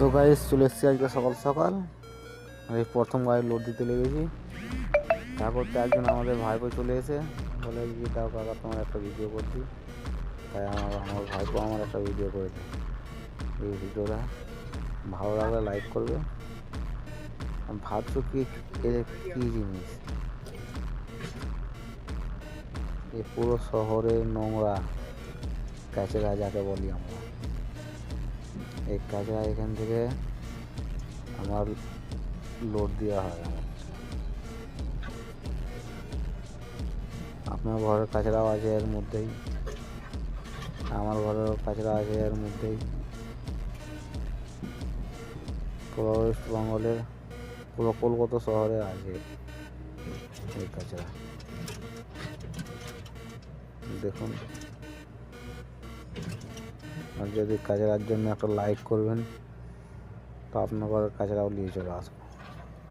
So guys, চলে এসেছি আজকে সকাল সকাল। এই প্রথম গাড়ি লোড দিতে লেগেছি। তারপর তো একজন আমাদের ভাইপো চলে এসে বলে যে দাও কাকা তোমার একটা ভিডিও করছি। তাই আমার ভাইপো আমার একটা ভিডিও করে দেয়। এই ভিডিওটা ভালো লাগলে লাইক করবে। ভাবছো কি কী জিনিস, এই পুরো শহরে নোংরা কাচরা যাকে বলি আমরা, এই কাচরা এখান থেকে আমার লোড দেওয়া হয়। আপনার ঘরের কাচরাও আছে এর মধ্যেই, আমার ঘরেরও কাচরা আছে এর মধ্যেই। পুরো ওয়েস্ট বেঙ্গলের পুরো কলকাতা শহরে আছে এই কাচরা। দেখুন, আর যদি কাচরার জন্য একটা লাইক করবেন তো আপনার ঘরের কাচরাও নিয়ে চলে আসবো।